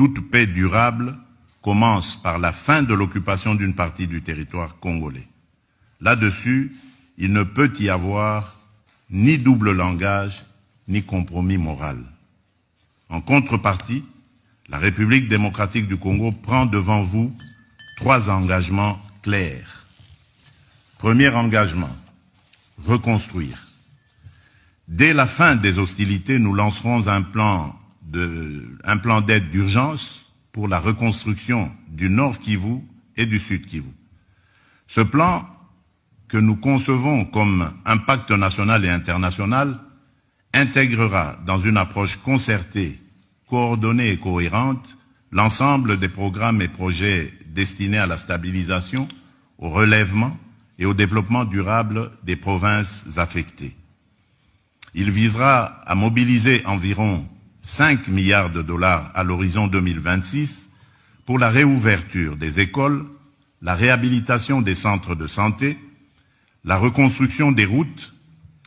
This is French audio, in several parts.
toute paix durable commence par la fin de l'occupation d'une partie du territoire congolais. Là-dessus, il ne peut y avoir ni double langage, ni compromis moral. En contrepartie, la République démocratique du Congo prend devant vous 3 engagements clairs. Premier engagement, reconstruire. Dès la fin des hostilités, nous lancerons un plan d'aide d'urgence pour la reconstruction du Nord Kivu et du Sud Kivu. Ce plan, que nous concevons comme un pacte national et international, intégrera dans une approche concertée, coordonnée et cohérente l'ensemble des programmes et projets destinés à la stabilisation, au relèvement et au développement durable des provinces affectées. Il visera à mobiliser environ 5 milliards de dollars à l'horizon 2026 pour la réouverture des écoles, la réhabilitation des centres de santé, la reconstruction des routes,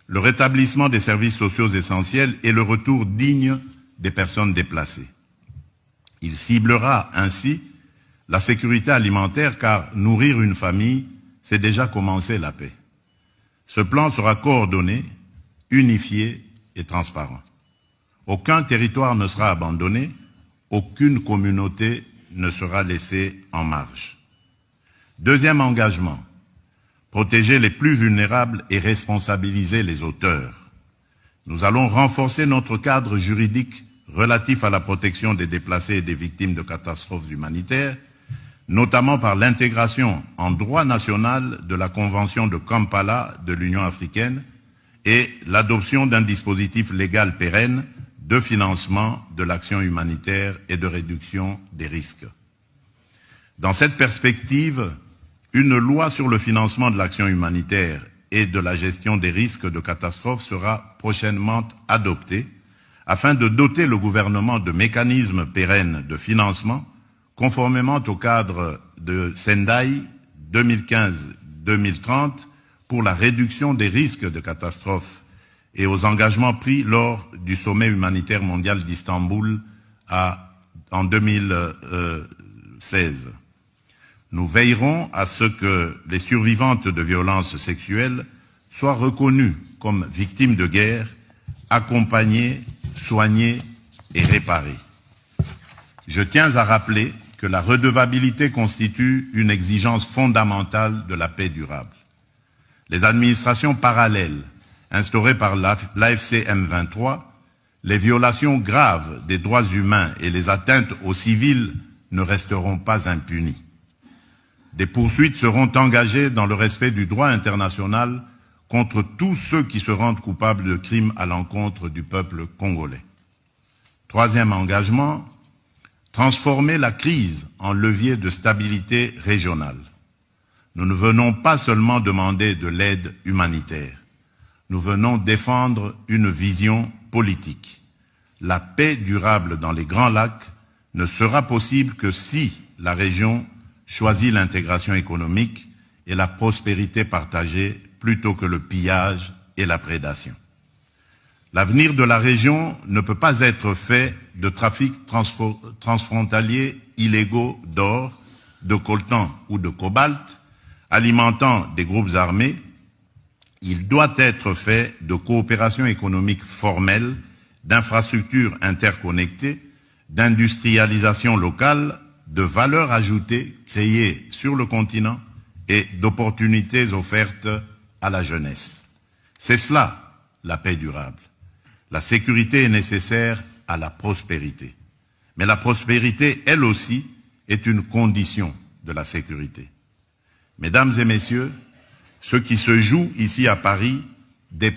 le rétablissement des services sociaux essentiels et le retour digne des personnes déplacées. Il ciblera ainsi la sécurité alimentaire car nourrir une famille, c'est déjà commencer la paix. Ce plan sera coordonné, unifié et transparent. Aucun territoire ne sera abandonné, aucune communauté ne sera laissée en marge. Deuxième engagement, protéger les plus vulnérables et responsabiliser les auteurs. Nous allons renforcer notre cadre juridique relatif à la protection des déplacés et des victimes de catastrophes humanitaires, notamment par l'intégration en droit national de la Convention de Kampala de l'Union africaine et l'adoption d'un dispositif légal pérenne de financement de l'action humanitaire et de réduction des risques. Dans cette perspective, une loi sur le financement de l'action humanitaire et de la gestion des risques de catastrophe sera prochainement adoptée afin de doter le gouvernement de mécanismes pérennes de financement conformément au cadre de Sendai 2015-2030 pour la réduction des risques de catastrophe et aux engagements pris lors du sommet humanitaire mondial d'Istanbul en 2016. Nous veillerons à ce que les survivantes de violences sexuelles soient reconnues comme victimes de guerre, accompagnées, soignées et réparées. Je tiens à rappeler que la redevabilité constitue une exigence fondamentale de la paix durable. Les administrations parallèles instaurées par l'AFC M23, les violations graves des droits humains et les atteintes aux civils ne resteront pas impunies. Des poursuites seront engagées dans le respect du droit international contre tous ceux qui se rendent coupables de crimes à l'encontre du peuple congolais. Troisième engagement, transformer la crise en levier de stabilité régionale. Nous ne venons pas seulement demander de l'aide humanitaire, nous venons défendre une vision politique. La paix durable dans les Grands Lacs ne sera possible que si la région choisit l'intégration économique et la prospérité partagée plutôt que le pillage et la prédation. L'avenir de la région ne peut pas être fait de trafics transfrontaliers illégaux d'or, de coltan ou de cobalt, alimentant des groupes armés. Il doit être fait de coopération économique formelle, d'infrastructures interconnectées, d'industrialisation locale, de valeur ajoutée créée sur le continent et d'opportunités offertes à la jeunesse. C'est cela, la paix durable. La sécurité est nécessaire à la prospérité. Mais la prospérité, elle aussi, est une condition de la sécurité. Mesdames et messieurs, ce qui se joue ici à Paris dépend